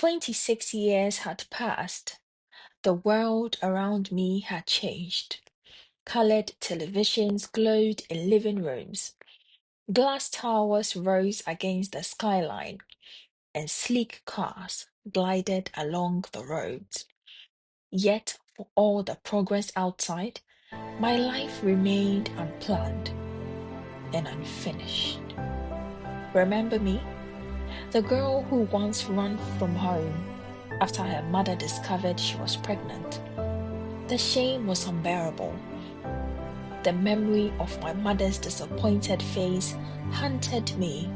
26 years had passed. The world around me had changed. Colored televisions glowed in living rooms. Glass towers rose against the skyline, and sleek cars glided along the roads. Yet, for all the progress outside, my life remained unplanned and unfinished. Remember me? The girl who once ran from home after her mother discovered she was pregnant. The shame was unbearable. The memory of my mother's disappointed face haunted me.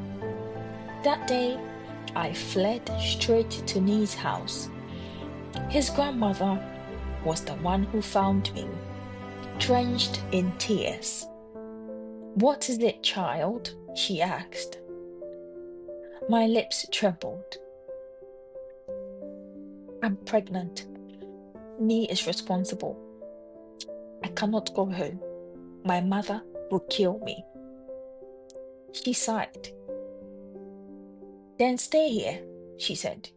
That day, I fled straight to Nee's house. His grandmother was the one who found me, drenched in tears. "What is it, child?" she asked. My lips trembled. "I'm pregnant. Nee is responsible. I cannot go home. My mother will kill me." She sighed. "Then stay here," she said.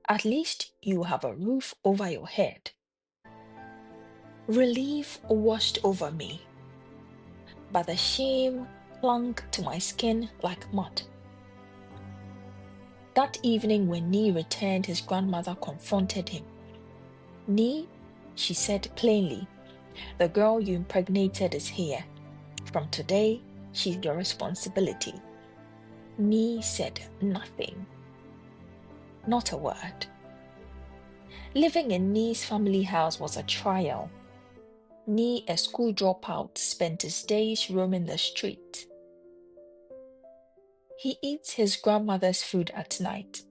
"At least you will have a roof over your head." Relief washed over me, but the shame clung to my skin like mud. That evening, when Nee returned, his grandmother confronted him. "Nee," she said plainly, "the girl you impregnated is here. From today, she's your responsibility." Nee said nothing, not a word. Living in Nee's family house was a trial. Nee, a school dropout, spent his days roaming the street. He eats his grandmother's food at night.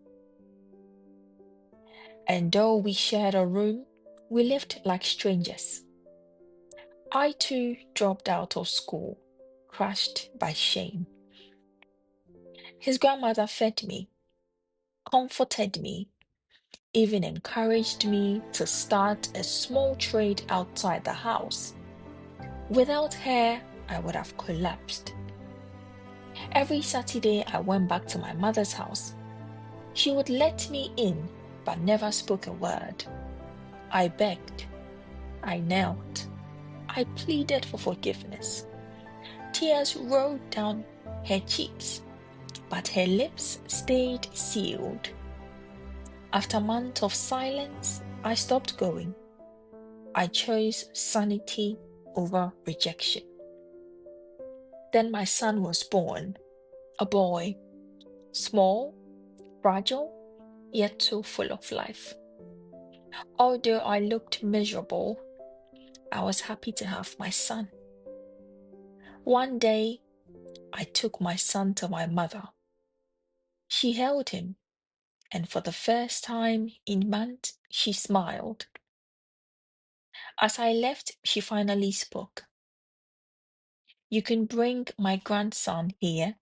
And though we shared a room, we lived like strangers. I too dropped out of school, crushed by shame. His grandmother fed me, comforted me, even encouraged me to start a small trade outside the house. Without her, I would have collapsed. Every Saturday, I went back to my mother's house. She would let me in, but never spoke a word. I begged. I knelt. I pleaded for forgiveness. Tears rolled down her cheeks, but her lips stayed sealed. After months of silence, I stopped going. I chose sanity over rejection. Then my son was born, a boy, small, fragile, yet so full of life. Although I looked miserable, I was happy to have my son. One day, I took my son to my mother. She held him, and for the first time in months, she smiled. As I left, she finally spoke. "You can bring my grandson here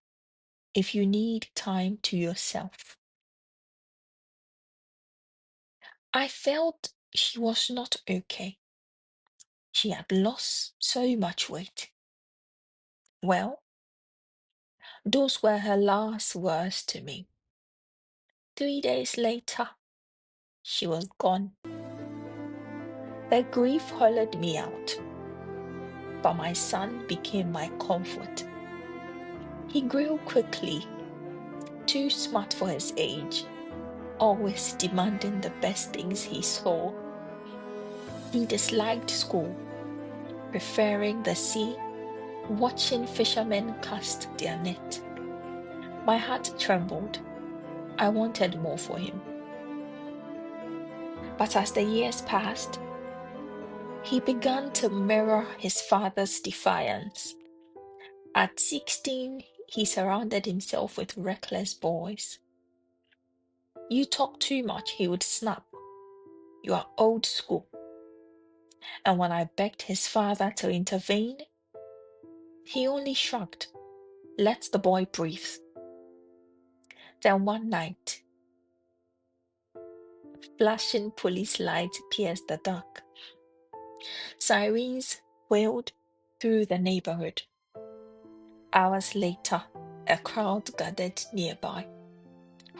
if you need time to yourself." I felt she was not okay. She had lost so much weight. Well, those were her last words to me. 3 days later, she was gone. The grief hollowed me out, but my son became my comfort. He grew quickly, too smart for his age, always demanding the best things he saw. He disliked school, preferring the sea, watching fishermen cast their net. My heart trembled. I wanted more for him. But as the years passed, he began to mirror his father's defiance. At 16, he surrounded himself with reckless boys. "You talk too much," he would snap. "You are old school." And when I begged his father to intervene, he only shrugged. "Let the boy breathe." Then one night, flashing police lights pierced the dark. Sirens wailed through the neighborhood. Hours later, a crowd gathered nearby.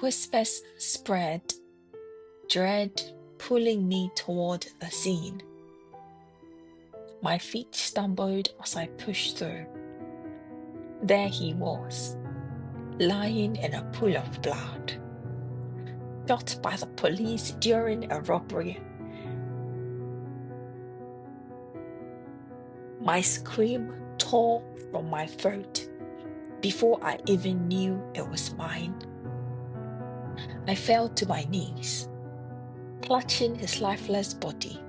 Whispers spread. dread pulling me toward the scene. My feet stumbled as I pushed through. There he was, lying in a pool of blood, shot by the police during a robbery. My scream tore from my throat before I even knew it was mine. I fell to my knees, clutching his lifeless body,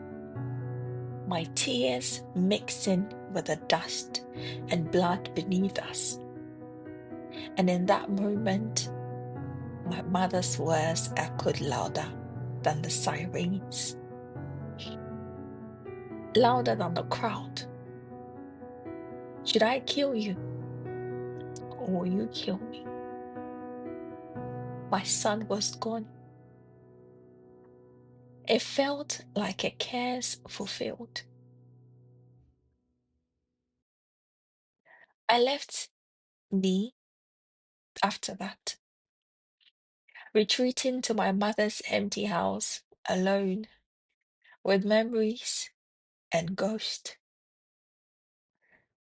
my tears mixing with the dust and blood beneath us. And in that moment, my mother's words echoed louder than the sirens, louder than the crowd. Should I kill you, or will you kill me? My son was gone. It felt like a curse fulfilled. I left me after that, retreating to my mother's empty house, alone, with memories and ghosts.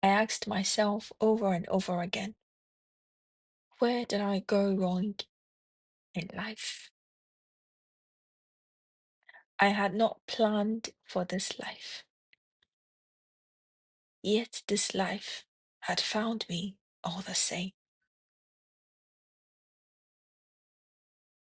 I asked myself over and over again, where did I go wrong in life? I had not planned for this life, yet this life had found me all the same.